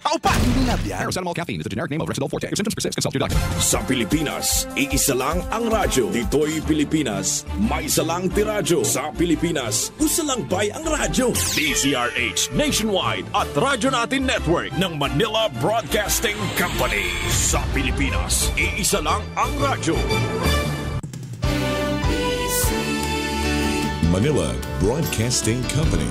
Paupa! Hindi lab yan. Paracetamol caffeine is the generic name of Retinol Forte. If symptoms persist, consult your doctor. Sa Pilipinas, iisa lang ang radyo. Dito'y Pilipinas, may isa lang tiradyo. Sa Pilipinas, usa lang bay ang radyo. DZRH Nationwide at Radyo Natin Network ng Manila Broadcasting Company. Sa Pilipinas, iisa lang ang radyo. Manila Broadcasting Company.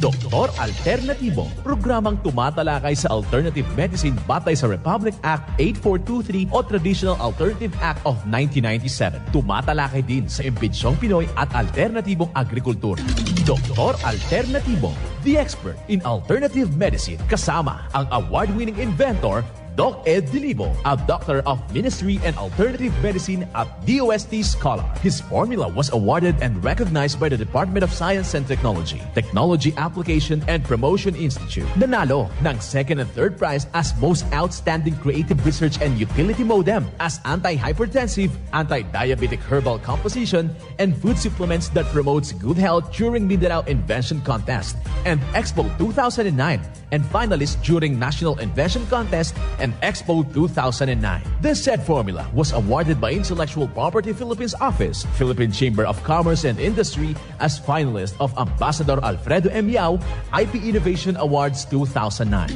Doktor Alternatibo, programang tumatalakay sa alternative medicine batay sa Republic Act 8423 o Traditional Alternative Act of 1997. Tumatalakay din sa imbitsyong Pinoy at alternatibong agrikultura. Doktor Alternatibo, the expert in alternative medicine, kasama ang award-winning inventor Doc Ed Dilibo, a doctor of ministry and alternative medicine at DOST Scholar. His formula was awarded and recognized by the Department of Science and Technology, Technology Application and Promotion Institute. Nanalo ng second and third prize as Most Outstanding Creative Research and Utility Modem as Anti-Hypertensive, Anti-Diabetic Herbal Composition, and Food Supplements that promotes good health during Mindanao Invention Contest and Expo 2009, and finalist during National Invention Contest and Expo 2009. This said formula was awarded by Intellectual Property Philippines Office, Philippine Chamber of Commerce and Industry as finalist of Ambassador Alfredo M. Yao IP Innovation Awards 2009.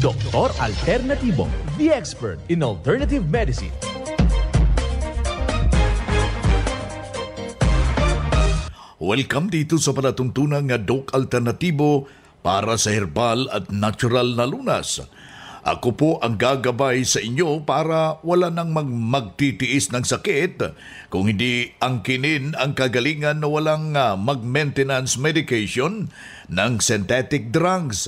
Doktor Alternatibo, the expert in alternative medicine. Welcome dito sa palatuntunan nga Doc Alternatibo para sa herbal at natural na lunas. Ako po ang gagabay sa inyo para wala nang magtitiis ng sakit kung hindi angkinin ang kagalingan na walang mag-maintenance medication ng synthetic drugs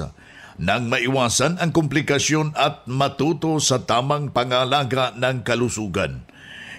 nang maiwasan ang komplikasyon at matuto sa tamang pangalaga ng kalusugan.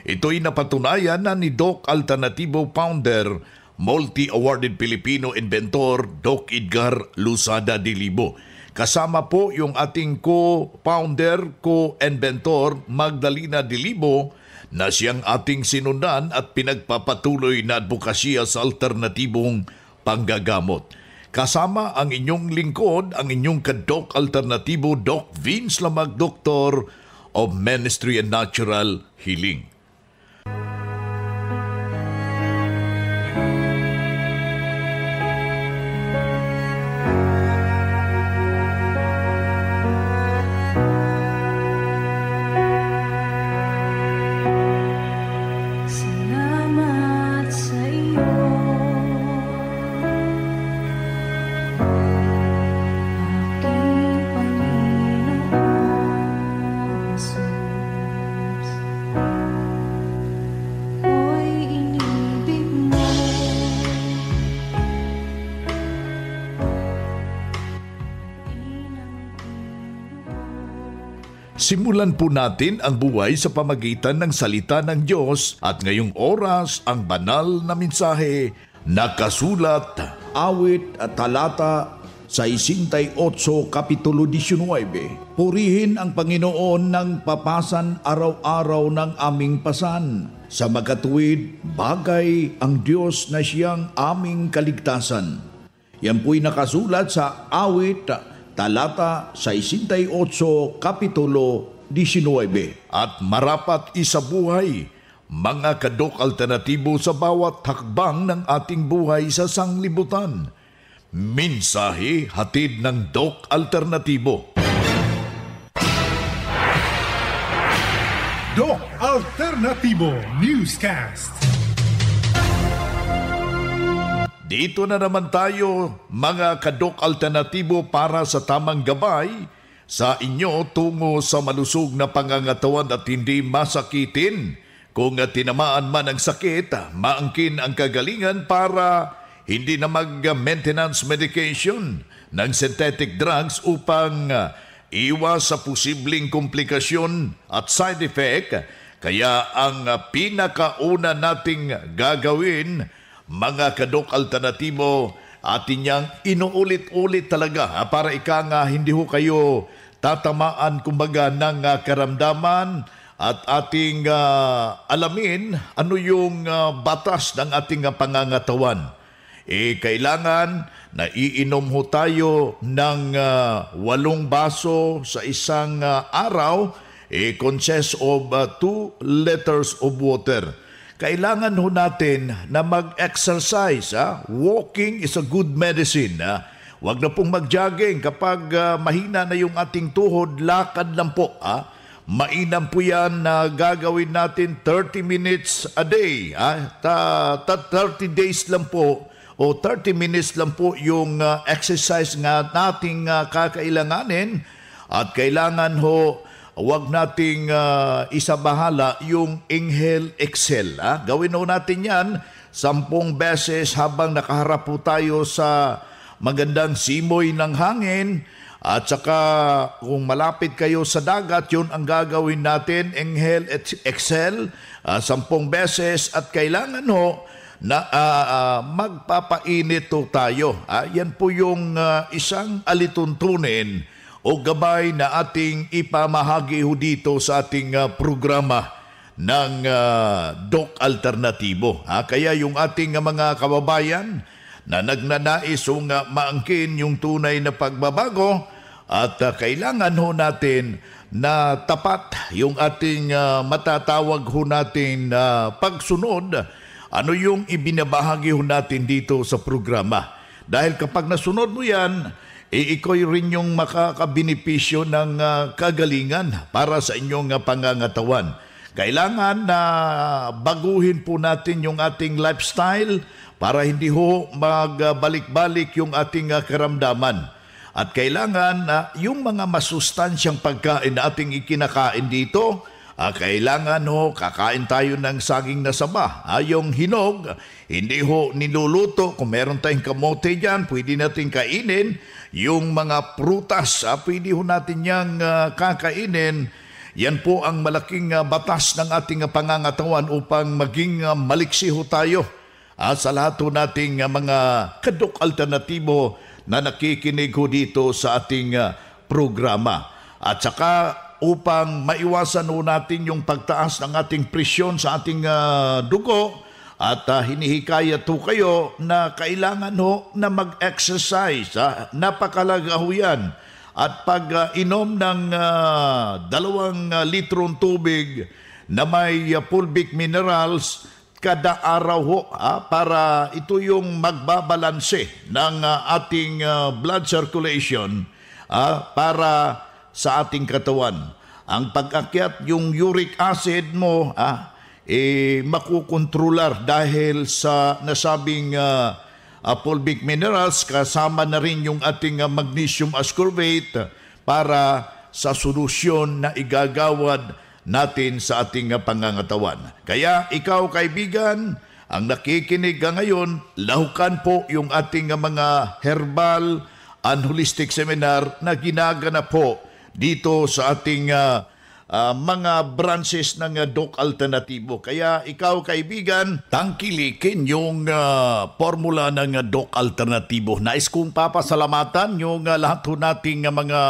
Ito'y napatunayan na ni Doc Alternatibo founder, multi-awarded Filipino inventor Doc Edgar Lusada Dilibo. Kasama po yung ating co-founder, co-inventor Magdalena Dilibo na siyang ating sinundan at pinagpapatuloy na advokasya sa alternatibong panggagamot. Kasama ang inyong lingkod, ang inyong ka-Doc Alternatibo, Doc Vince Lamag, Doctor of Ministry and Natural Healing. Simulan po natin ang buhay sa pamagitan ng salita ng Diyos at ngayong oras ang banal na mensahe nakasulat. Awit at talata sa 68, Kapitulo 19. Purihin ang Panginoon ng papasan araw-araw ng aming pasan. Sa magkatuwid, bagay ang Diyos na siyang aming kaligtasan. Yan po'y nakasulat sa awit talata 68, Kapitulo 19. At marapat isabuhay, mga ka-Doc Alternatibo sa bawat hakbang ng ating buhay sa sanglibutan. Mensahe hatid ng Doc Alternatibo. Doc Alternatibo Newscast. Dito na naman tayo, mga ka-Doc Alternatibo, para sa tamang gabay sa inyo tungo sa malusog na pangangatawan at hindi masakitin. Kung tinamaan man ang sakit, maangkin ang kagalingan para hindi na mag-maintenance medication ng synthetic drugs upang iwas sa posibleng komplikasyon at side effect. Kaya ang pinakauna nating gagawin, mga ka-Doc Alternatibo, atin niyang inuulit-ulit talaga para hindi ho kayo tatamaan kumbaga ng karamdaman at ating alamin ano yung batas ng ating pangangatawan. Kailangan na iinom ho tayo ng 8 baso sa isang araw, consists of 2 liters of water. Kailangan ho natin na mag-exercise. Walking is a good medicine. Huwag na pong mag-jogging. Kapag mahina na yung ating tuhod, lakad lang po. Mainam po yan na gagawin natin 30 minutes a day. 30 days lang po o 30 minutes lang po yung exercise nga nating kakailanganin. At kailangan ho, huwag nating isabahala yung inhale, exhale. Gawin ho natin yan 10 beses habang nakaharap po tayo sa magandang simoy ng hangin. At saka kung malapit kayo sa dagat, yun ang gagawin natin, inhale, exhale, 10 beses. At kailangan ho na magpapainit ho tayo. Yan po yung isang alituntunin o gabay na ating ipamahagi ho dito sa ating programa ng Doc Alternatibo. Kaya yung ating mga kababayan na nagnanais o maangkin yung tunay na pagbabago at kailangan ho natin na tapat yung ating matatawag ho natin pagsunod. Ano yung ibinabahagi ho natin dito sa programa? Dahil kapag nasunod mo yan, iko'y rin yung makakabenepisyo ng kagalingan para sa inyong pangangatawan. Kailangan na baguhin po natin yung ating lifestyle para hindi ho magbalik-balik yung ating karamdaman. At kailangan yung mga masustansyang pagkain na ating ikinakain dito, kailangan ho kakain tayo ng saging na saba. Yung hinog, hindi ho niluluto. Kung meron tayong kamote dyan, pwede natin kainin. Yung mga prutas, pwede ho natin yang kakainin. Yan po ang malaking batas ng ating pangangatawan upang maging maliksi ho tayo sa lahat ho nating mga kadok alternatibo na nakikinig ho dito sa ating programa. At saka upang maiwasan ho natin yung pagtaas ng ating presyon sa ating dugo, at hinihikayat ho kayo na kailangan ho na mag-exercise. Napakalaga ho yan. At pag inom ng 2 litrong tubig na may fulvic minerals kada araw ho, para ito yung magbabalanse ng ating blood circulation para sa ating katawan. Ang pag-akyat yung uric acid mo makukontrolar dahil sa nasabing fulvic minerals, kasama na rin yung ating magnesium ascorbate para sa solusyon na igagawad natin sa ating pangangatawan. Kaya ikaw kaibigan, ang nakikinig ngayon, lahukan po yung ating mga herbal and holistic seminar na ginaganap po dito sa ating mga branches ng Doc Alternatibo. Kaya ikaw kaibigan, tangkilikin yung formula ng Doc Alternatibo. Nais kong papasalamatan yung lahat ho nating mga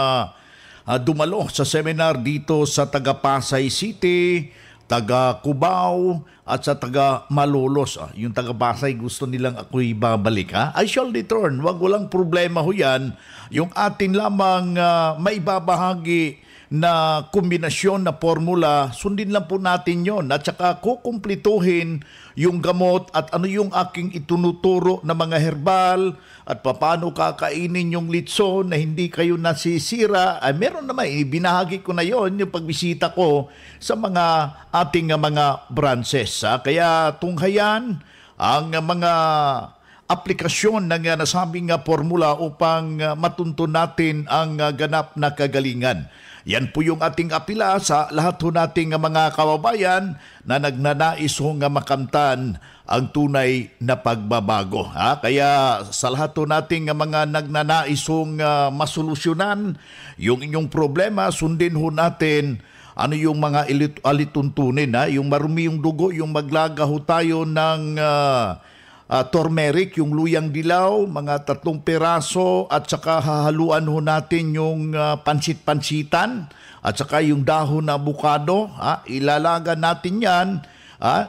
dumalo sa seminar dito sa taga Pasay City, taga Cubao at sa taga Malolos. Yung taga Pasay gusto nilang ako'y babalik. I shall return. Walang problema ho yan. Yung atin lamang maibabahagi na kombinasyon na formula, sundin lang po natin yon at saka kukumplituhin yung gamot at ano yung aking itunuturo na mga herbal at paano kakainin yung litson na hindi kayo nasisira. Meron naman, binahagi ko na yon yung pagbisita ko sa mga ating mga branches. Kaya tunghayan ang mga aplikasyon ng nasabing formula upang matuntun natin ang ganap na kagalingan. Yan po yung ating apila sa lahat ho nating mga kababayan na nagnanais hong makamtan ang tunay na pagbabago. Kaya sa lahat ho nating mga nagnanais hong masolusyonan yung inyong problema, sundin ho natin ano yung mga alituntunin. Yung marumi yung dugo, yung maglaga ho tayo ng turmeric, yung luyang dilaw, mga 3 piraso at saka hahaluan ho natin yung pansit-pansitan at saka yung dahon na abukado. Ilalaga natin yan,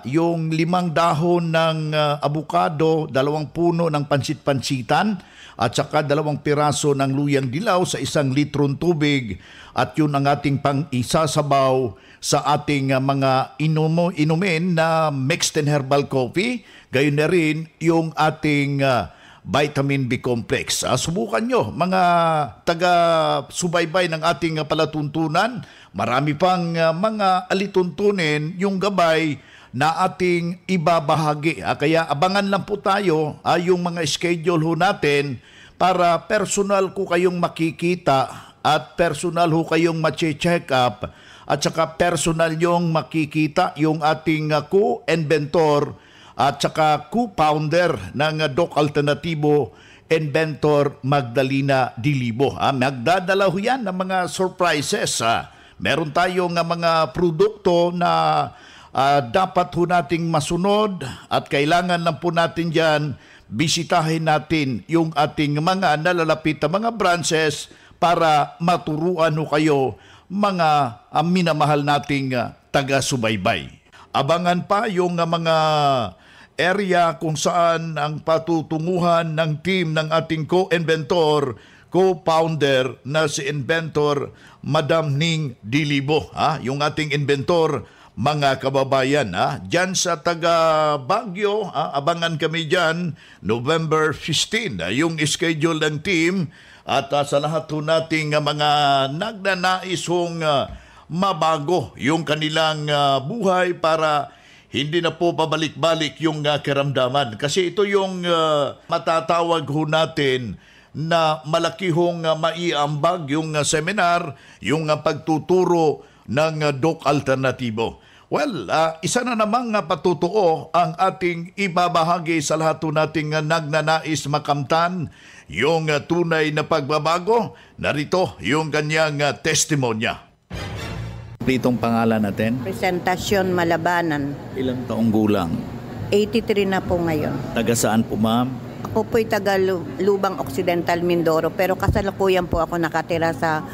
yung 5 dahon ng abukado, 2 puno ng pansit-pansitan at saka 2 piraso ng luyang dilaw sa 1 litron tubig at yun ang ating pang-isasabaw sa ating mga inumin na mixed and herbal coffee. Gayon na rin yung ating vitamin B complex. Subukan nyo mga taga-subaybay ng ating palatuntunan. Marami pang mga alituntunin yung gabay na ating ibabahagi. Kaya abangan lang po tayo yung mga schedule ho natin para personal ko kayong makikita at personal ho kayong ma-check up at saka personal yung makikita yung ating co-inventor at saka co-founder ng Doc Alternativo, Inventor Magdalena Dilibo. Magdadala ho yan ng mga surprises. Meron tayong mga produkto na dapat ho nating masunod at kailangan lang po natin dyan bisitahin natin yung ating mga nalalapit na mga branches para maturuan ho kayo mga minamahal nating taga-subaybay. Abangan pa yung mga area kung saan ang patutunguhan ng team ng ating co-inventor, co-founder na si Inventor Madam Ning Dilibo. Yung ating inventor, mga kababayan, dyan sa taga Baguio, abangan kami dyan, November 15, yung schedule ng team. At sa lahat ho nating mga nagnanais hong mabago yung kanilang buhay para hindi na po pabalik-balik yung kiramdaman. Kasi ito yung matatawag ho natin na malaki hong maiambag yung seminar, yung pagtuturo ng Doc Alternativo. Well, isa na namang patutuo ang ating ibabahagi sa lahat nating nagnanais makamtan yung tunay na pagbabago. Narito yung kanyang testimonya. Itong pangalan natin, Presentasyon Malabanan. ilang taong gulang? 83 na po ngayon. Taga saan po, ma'am? Ako po'y taga Lubang Occidental, Mindoro. Pero kasalukuyan po ako nakatira sa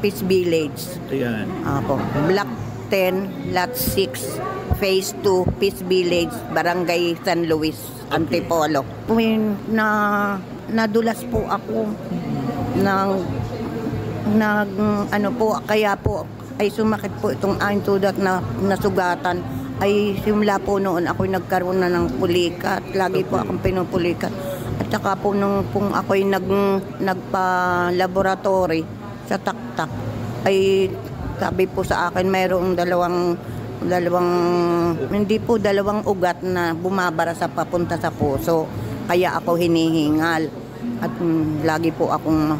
Peace Village. Ayan. Ako, Block 10, Lot 6, Phase 2, Peace Village, Barangay San Luis, Antipolo. Nadulas po ako kaya po ay sumakit po itong aking tudak na nasugatan. Ay simula po noon ako'y nagkaroon na ng pulikat. Lagi po akong pinupulikat. At saka po nung ako'y nagpa-laboratory sa taktak, ay sabi po sa akin mayroong dalawang ugat na bumabara sa papunta sa puso. Kaya ako hinihingal. At lagi po akong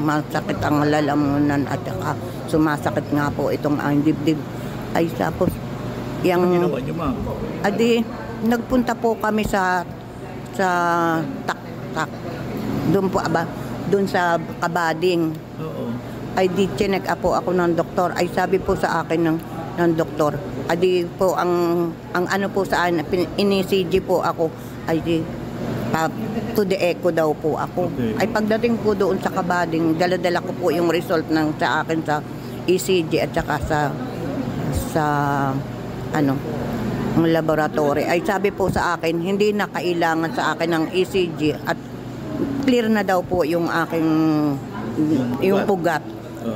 masakit ang lalamunan at saka sumasakit nga po itong dibdib. Ay tapos Ano ginawa niyo, ma'am? Nagpunta po kami sa taktak. Doon sa Kabading. Oo. Ay chinek po ako ng doktor. Ay sabi po sa akin ng doktor, po ang ano po sa akin, ini-CG po ako, to the echo daw po ako. Okay. Ay pagdating po doon sa Kabading, dala-dala ko po yung result sa akin sa ECG at saka sa ang laboratory. Ay sabi po sa akin, hindi na kailangan sa akin ng ECG at clear na daw po yung aking yung pugat.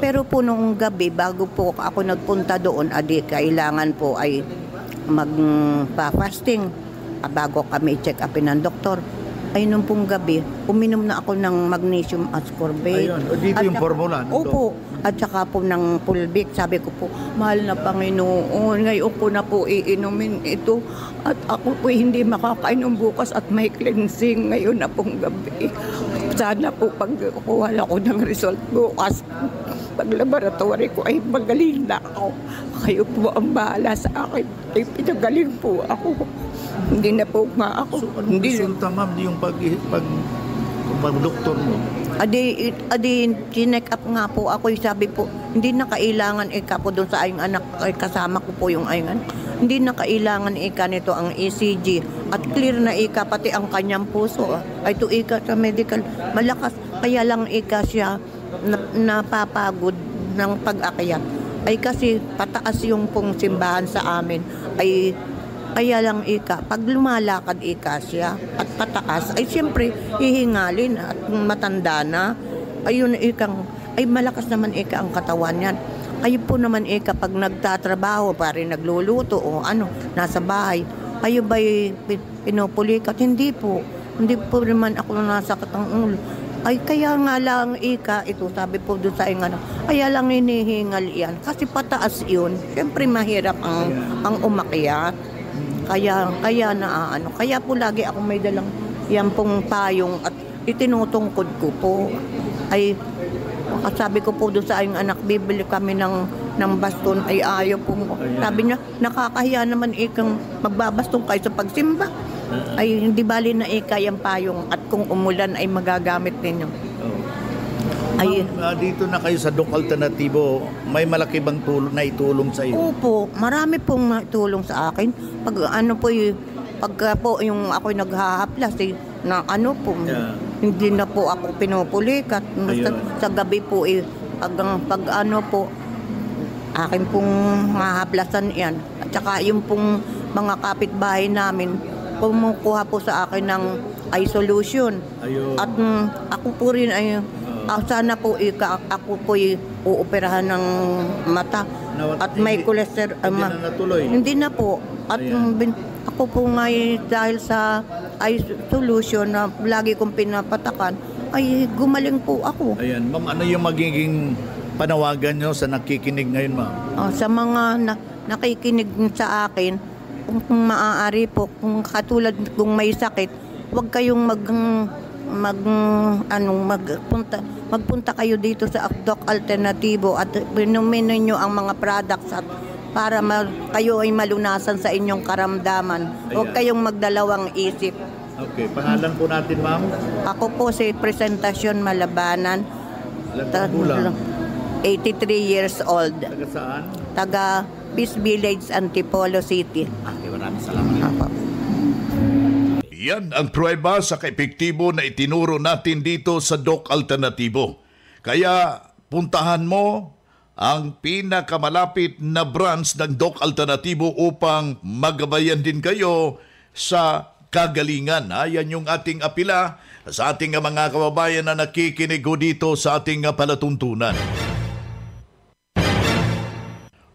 Pero po nung gabi, bago po ako nagpunta doon, kailangan po ay magpa-fasting bago kami check upin ng doktor. Ay nung pong gabi, uminom na ako ng magnesium ascorbate. Ayun, dito yung formula. Opo. At saka po ng Pulvic, sabi ko po, mahal na Panginoon, ngayon ko na po iinumin ito. At ako po hindi makakainom bukas at may cleansing ngayon na pong gabi. Sana po pagkuha ako ng result bukas, pag laboratory ko ay magaling na ako. Kayo po ang bahala sa akin. Ay pinagaling po ako. Hindi na po nga ako. So, anong resulta, ma'am, yung pag-doktor mo? Chinek up nga po ako. Sabi po, hindi na kailangan po doon sa ayong anak. Kasama ko po yung ayong anak. Hindi na kailangan nito ang ECG. At clear na pati ang kanyang puso. Ay to sa medical. Malakas. Kaya lang siya napapagod ng pag-akyat. Ay kasi pataas yung pong simbahan sa amin. Ay Kaya lang pag lumalakad siya at pataas, ay siyempre hihingalin at matanda na. Ayun ay malakas naman ang katawan yan. Kayo po naman pag nagtatrabaho, pare nagluluto o nasa bahay, kayo ba'y pinupulikat? Hindi po. Hindi po naman ako nasakit ang ulo. Ay kaya nga lang ito sabi po doon sa kaya lang hinihingal yan. Kasi pataas yun. Siyempre mahirap ang umakyat. Kaya kaya po lagi ako may dalang yan pong payong at itinutungkod ko po. Ay sabi ko po doon sa aking anak, bibili kami ng baston, ay ayaw po. Sabi niya, nakakahiya naman magbabaston kayo sa pagsimba. Ay hindi bali na yung payong at kung umulan ay magagamit ninyo. Ay, dito na kayo sa Doc Alternatibo, may malaki bang itulong sa iyo? Opo, marami pong naitulong sa akin. Pagka po yung ako'y naghahaplas na hindi na po ako pinupulikat. Sa gabi po pag akin pong mahaplasan yan. At saka yung pong mga kapitbahay namin, kumukuha po sa akin ng eye solution. At ako po rin sana po ako po uoperahan ng mata. At may cholesterol. Hindi na natuloy? Hindi na po. At ako po dahil sa eye solution na lagi kong pinapatakan, ay gumaling po ako. Ayan, ma'am, ano yung magiging panawagan nyo sa nakikinig ngayon, ma'am? Sa mga nakikinig sa akin, kung maaari po, kung katulad kung may sakit, huwag kayong magpunta kayo dito sa Doc Alternatibo at inumin ninyo ang mga products at para kayo ay malunasan sa inyong karamdaman. Huwag kayong magdalawang isip. Okay, pangalan po natin, ma'am? Ako po si Presentasyon Malabanan. Bulang. 83 years old. Taga saan? Taga Peace Village, Antipolo City. Okay, maraming salamat. Yan ang pruweba sa kaepektibo na itinuro natin dito sa Doc Alternatibo. Kaya puntahan mo ang pinakamalapit na branch ng Doc Alternatibo upang magabayan din kayo sa kagalingan. Yan yung ating apila sa ating mga kababayan na nakikinig dito sa ating palatuntunan.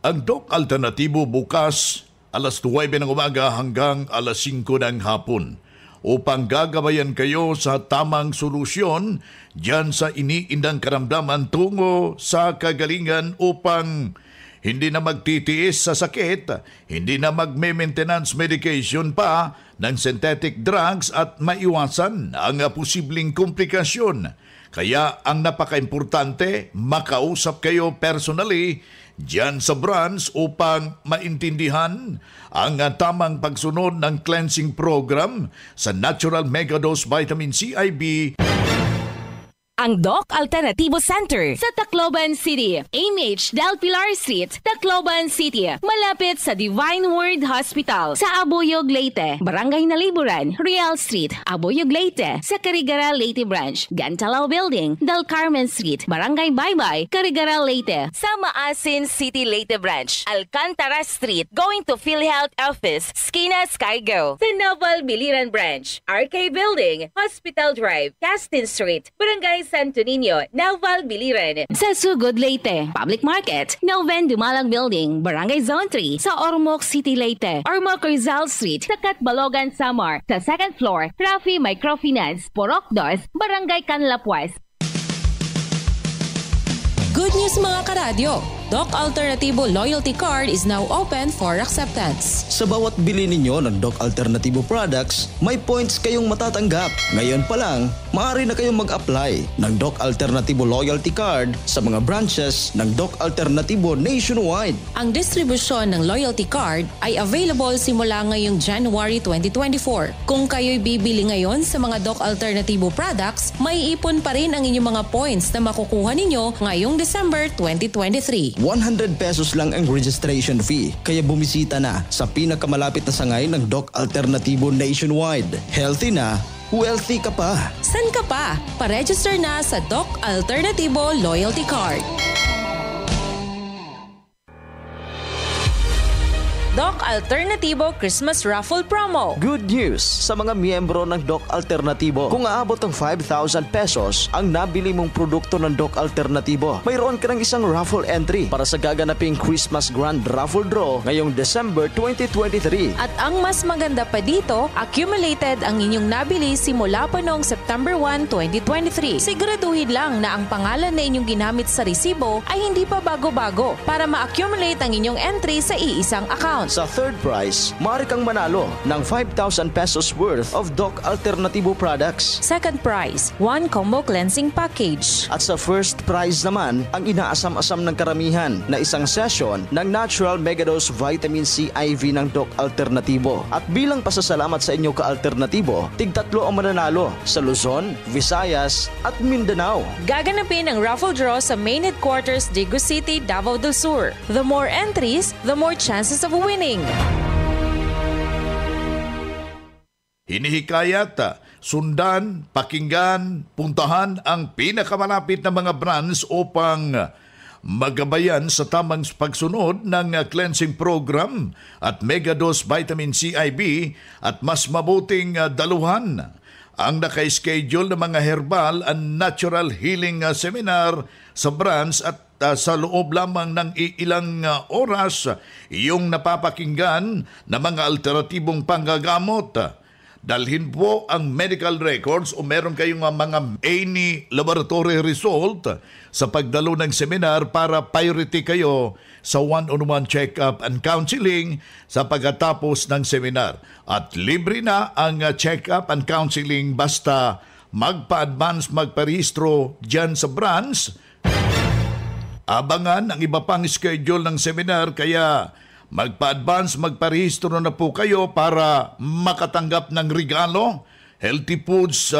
Ang Doc Alternatibo bukas alas 9 ng umaga hanggang alas 5 ng hapon upang gagabayan kayo sa tamang solusyon dyan sa iniindang karamdaman tungo sa kagalingan upang hindi na magtitiis sa sakit, hindi na magme-maintenance medication pa ng synthetic drugs at maiwasan ang posibleng komplikasyon. Kaya ang napaka-importante, makausap kayo personally diyan sa branch upang maintindihan ang tamang pagsunod ng cleansing program sa Natural Megadose Vitamin C IV. Ang Doc Alternativo Center sa Tacloban City, AMH Del Pilar Street, Tacloban City, malapit sa Divine Word Hospital sa Abuyog, Leyte, Barangay Naliburan, Real Street, Abuyog, Leyte, sa Carigara, Leyte Branch, Gantalao Building, Del Carmen Street, Barangay Baybay, Carigara, Leyte, sa Maasin City, Leyte Branch, Alcantara Street, going to PhilHealth Office, Skina Skygo, sa Naval Biliran Branch, RK Building, Hospital Drive, Castin Street, Barangay Santo Niño, Naval Biliran, sa Sugod, Leyte, Public Market, Noven Dumalang Building, Barangay Zone 3, sa Ormoc City, Leyte, Ormoc Rizal Street, sa Catbalogan, Samar, sa second floor, Rafi Microfinance, Porok 2, Barangay Canlapuas. Good news mga karadyo! Doc Alternativo Loyalty Card is now open for acceptance. Sa bawat bili ninyo ng Doc Alternativo products, may points kayong matatanggap. Ngayon pa lang, maaari na kayong mag-apply ng Doc Alternativo Loyalty Card sa mga branches ng Doc Alternativo nationwide. Ang distribusyon ng Loyalty Card ay available simula ngayong January 2024. Kung kayo'y bibili ngayon sa mga Doc Alternativo products, may ipon pa rin ang inyong mga points na makukuha ninyo ngayong December 2023. 100 pesos lang ang registration fee. Kaya bumisita na sa pinakamalapit na sangay ng Doc Alternativo nationwide. Healthy na, wealthy ka pa. San ka pa? Pa-register na sa Doc Alternativo Loyalty Card. Doc Alternativo Christmas Raffle Promo. Good news sa mga miyembro ng Doc Alternativo. Kung aabot ng 5,000 pesos ang nabili mong produkto ng Doc Alternativo, mayroon ka ng isang raffle entry para sa gaganaping Christmas Grand Raffle Draw ngayong December 2023. At ang mas maganda pa dito, accumulated ang inyong nabili simula pa noong September 1, 2023. Siguraduhin lang na ang pangalan na inyong ginamit sa resibo ay hindi pa bago-bago para ma-accumulate ang inyong entry sa iisang account. Sa third prize, maaari kang manalo ng 5,000 pesos worth of Doc Alternativo products. Second prize, 1 combo cleansing package. At sa first prize naman, ang inaasam-asam ng karamihan na isang session ng Natural Megadose Vitamin C IV ng Doc Alternativo. At bilang pasasalamat sa inyo ka-alternatibo, tig-tatlo ang mananalo sa Luzon, Visayas at Mindanao. Gaganapin ang raffle draw sa main headquarters Dagu City, Davao del Sur. The more entries, the more chances of winning. Hinihikayat, sundan, pakinggan, puntahan ang pinakamalapit na mga brands upang magabayan sa tamang pagsunod ng cleansing program at Megadose Vitamin C IV at mas mabuting daluhan ang naka-schedule ng mga herbal and natural healing seminar sa brands at sa loob lamang ng ilang oras yung napapakinggan na mga alternatibong panggagamot. Dalhin po ang medical records o meron kayong mga any laboratory result sa pagdalo ng seminar para priority kayo sa one-on-one check-up and counseling sa pagkatapos ng seminar. At libre na ang check-up and counseling basta magpa-advance, magparehistro dyan sa branch. Abangan ang iba pang schedule ng seminar kaya magpa-advance, magparehistro na po kayo para makatanggap ng regalo, healthy foods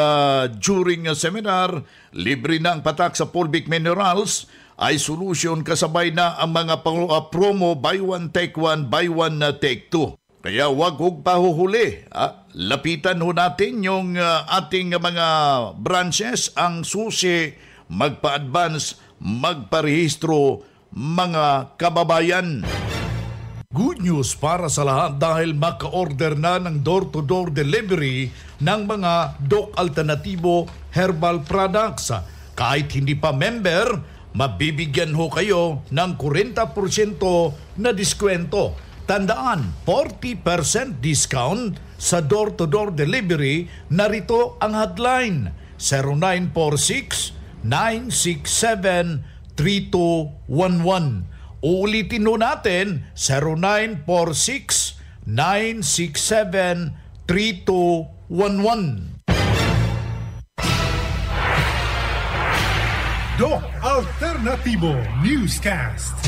during seminar, libre na ang patak sa fulvic minerals, ay solution kasabay na ang mga promo buy one take one, buy one take two. Kaya wag hug pahuhuli. Lapitan ho natin yung ating mga branches, ang susi, magpa-advance, magparehistro, mga kababayan. Good news para sa lahat dahil maka-order na ng door-to-door delivery ng mga Doc Alternativo herbal products. Kahit hindi pa member, mabibigyan ho kayo ng 40% na diskwento. Tandaan, 40% discount sa door-to-door delivery. Narito ang hotline 0946-967-3211. Uulitin ho natin 0946-967-3211. Doc Alternativo Newscast.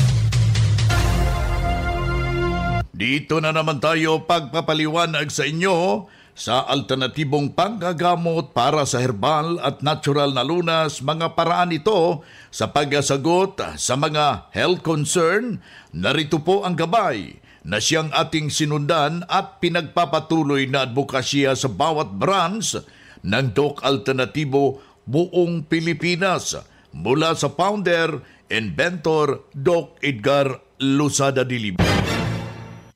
Dito na naman tayo pagpapaliwanag sa inyo sa alternatibong panggagamot para sa herbal at natural na lunas. Mga paraan ito sa pagsagot sa mga health concern. Narito po ang gabay na siyang ating sinundan at pinagpapatuloy na advokasya sa bawat branch ng Doc Alternativo buong Pilipinas. Mula sa founder, inventor, Doc Edgar Losada Dilib.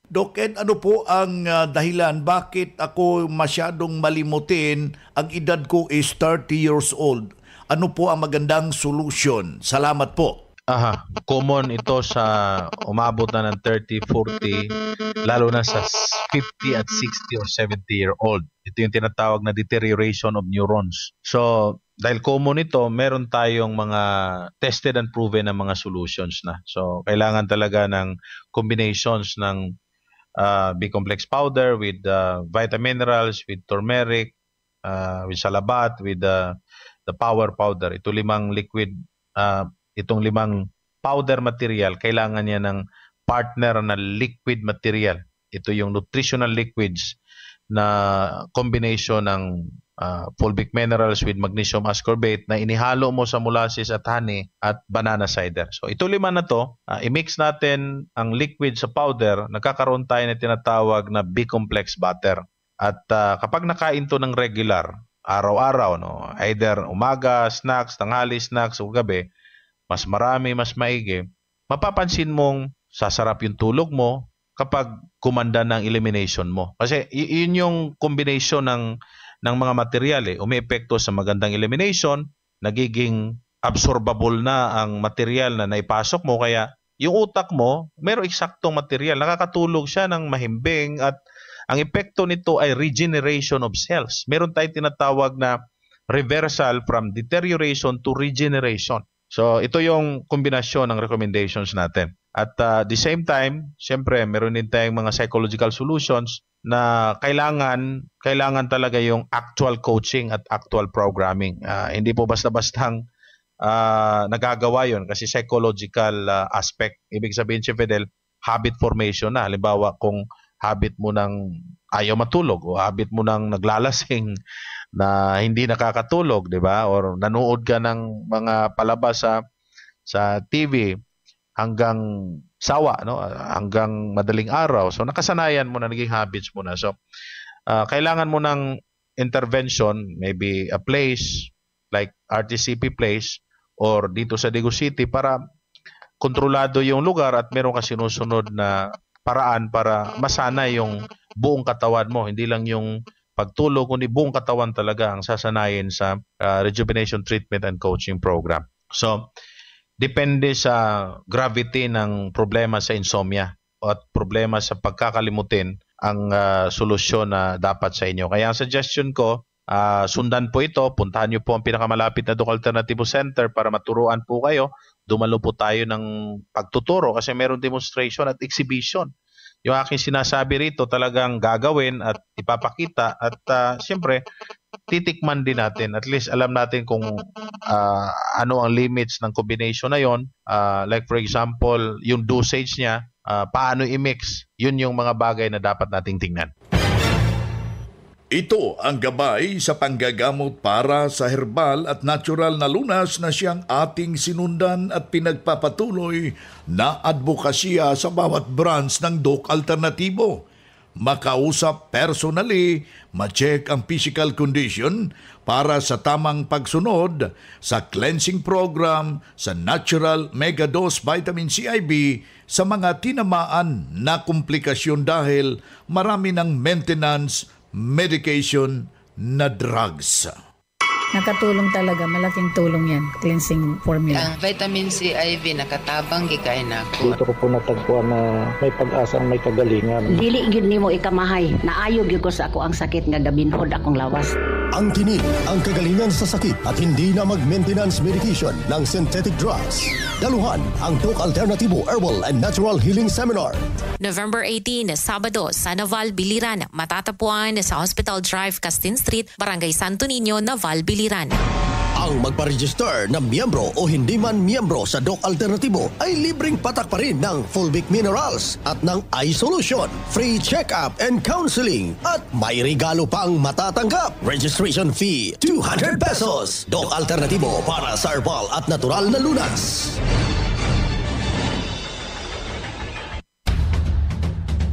Doc Ed, ano po ang dahilan bakit ako masyadong malimutin? Ang edad ko is 30 years old. Ano po ang magandang solusyon? Salamat po. Common ito sa umabot na ng 30, 40, lalo na sa 50 at 60 or 70-year-old. Ito yung tinatawag na deterioration of neurons. So, dahil common ito, meron tayong mga tested and proven na mga solutions na. So, kailangan talaga ng combinations ng B-complex powder with vitamin minerals, with turmeric, with salabat, with the power powder. Ito limang liquid, itong limang powder material, kailangan niya ng partner na liquid material. Ito yung nutritional liquids na combination ng fulvic minerals with magnesium ascorbate na inihalo mo sa molasses at honey at banana cider. So ito lima na to, i-mix natin ang liquid sa powder, nagkakaroon tayo na tinatawag na B-complex butter. At kapag nakain to ng regular, araw-araw, no, either umaga, snacks, tanghali, snacks o gabi, mas marami, mas maigi, mapapansin mong sasarap yung tulog mo, kapag kumanda ng elimination mo. Kasi yun yung combination ng mga material umiepekto sa magandang elimination, nagiging absorbable na ang material na naipasok mo, kaya yung utak mo mayroong eksaktong material, nakakatulog siya ng mahimbing, at ang epekto nito ay regeneration of cells. Meron tayong tinatawag na reversal from deterioration to regeneration. So ito yung kombinasyon ng recommendations natin. At the same time, siyempre meron din tayong mga psychological solutions na kailangan talaga yung actual coaching at actual programming. Hindi po basta-bastang nagagawa yon kasi psychological aspect. Ibig sabihin, si Fidel, habit formation na. Halimbawa, kung habit mo ng ayaw matulog o habit mo ng naglalasing na hindi nakakatulog, di ba? Or nanood ka ng mga palabas sa TV hanggang sawa, no? Hanggang madaling araw. So nakasanayan mo na, naging habits mo na. So kailangan mo ng intervention, maybe a place like RTCP Place or dito sa Dagu City para kontrolado yung lugar at meron ka sinusunod na paraan para masana yung buong katawan mo, hindi lang yung pagtulog, kundi buong katawan talaga ang sasanayin sa rejuvenation treatment and coaching program. So, depende sa gravity ng problema sa insomnia at problema sa pagkakalimutin ang solusyon na dapat sa inyo. Kaya ang suggestion ko, sundan po ito, puntahan niyo po ang pinakamalapit na Doc Alternativo Center para maturuan po kayo. Dumalo po tayo ng pagtuturo kasi meron demonstration at exhibition. Yung aking sinasabi rito talagang gagawin at ipapakita at siyempre titikman din natin. At least alam natin kung ano ang limits ng combination na yon. Like for example, yung dosage niya, paano i-mix. Yun yung mga bagay na dapat nating tingnan. Ito ang gabay sa panggagamot para sa herbal at natural na lunas na siyang ating sinundan at pinagpapatuloy na advokasya sa bawat branch ng Doc Alternativo. Makausap personally, ma-check ang physical condition para sa tamang pagsunod sa cleansing program sa Natural Mega Dose Vitamin CIB sa mga tinamaan na komplikasyon dahil marami ng maintenance medication na drugs. Nakatulong talaga, malaking tulong yan, cleansing formula. Ang vitamin C IV nakatabang gikain ako. Dito ko po natagpuan na may pag-asang may kagalingan. Dili gyud nimo ikamahay, naayo gyud ko sa ako ang sakit nga gabinhod akong lawas. Ang tinig, ang kagalingan sa sakit at hindi na mag-maintenance medication ng synthetic drugs. Daluhan ang Doc Alternativo Herbal and Natural Healing Seminar. November 18, Sabado, sa Naval, Biliran. Matatapuan sa Hospital Drive, Castin Street, Barangay Santo Niño, Naval, Biliran. Ang magpa-register na miyembro o hindi man miyembro sa Doc Alternativo ay libreng patak pa rin ng Fulvic Minerals at ng Eye Solution, free check-up and counseling at may regalo pang matatanggap. Registration fee, 200 pesos. Doc Alternativo para sa herbal at natural na lunas.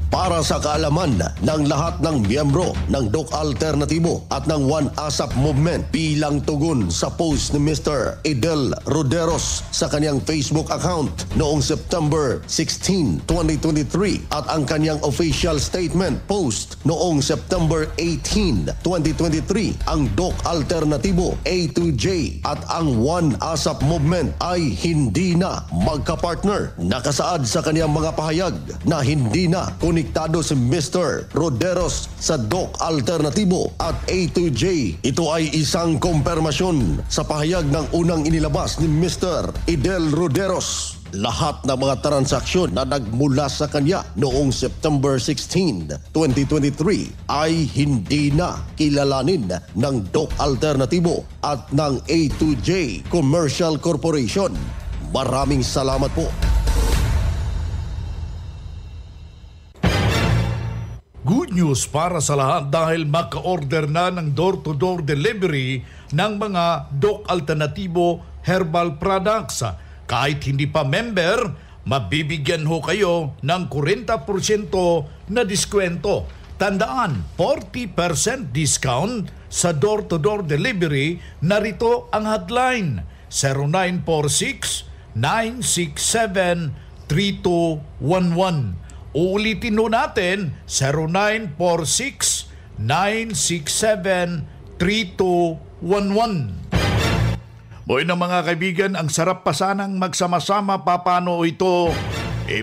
Para sa kaalaman ng lahat ng miyembro ng Doc Alternativo at ng One ASAP Movement bilang tugon sa post ni Mr. Idel Roderos sa kanyang Facebook account noong September 16, 2023 at ang kanyang official statement post noong September 18, 2023, ang Doc Alternativo A to J at ang One ASAP Movement ay hindi na magkapartner. Nakasaad sa kanyang mga pahayag na hindi na konektado si Mr. Roderos sa Doc Alternativo at A2J. Ito ay isang kumpirmasyon sa pahayag ng unang inilabas ni Mr. Idel Roderos. Lahat ng mga transaksyon na nagmula sa kanya noong September 16, 2023 ay hindi na kilalanin ng Doc Alternativo at ng A2J Commercial Corporation. Maraming salamat po. Good news para sa lahat dahil maka-order na ng door-to-door delivery ng mga Doc Alternativo herbal products. Kahit hindi pa member, mabibigyan ho kayo ng 40% na diskwento. Tandaan, 40% discount sa door-to-door delivery. Narito ang hotline 0946-967-3211 Uulitin ho natin, 0946-967-3211. Boy na mga kaibigan, ang sarap pa sanang magsama-sama papano ito.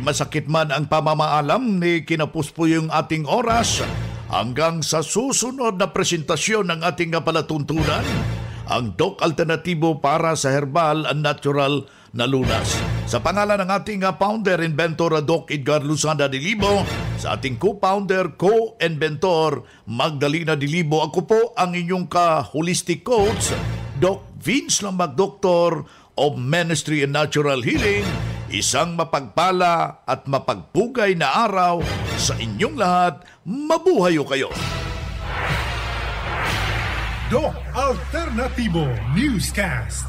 Masakit man ang pamamaalam ni kinapuspo yung ating oras. Hanggang sa susunod na presentasyon ng ating palatuntunan, ang Doc Alternatibo para sa herbal and natural na lunas. Sa pangalan ng ating founder, inventor Doc Edgar Lusanda Dilibo, sa ating co-founder, co-inventor Magdalena Dilibo, ako po ang inyong ka-holistic coach, Doc Vince Lambag, Doctor of Ministry and Natural Healing. Isang mapagpala at mapagpugay na araw sa inyong lahat. Mabuhayo kayo! Doc Alternativo Newscast.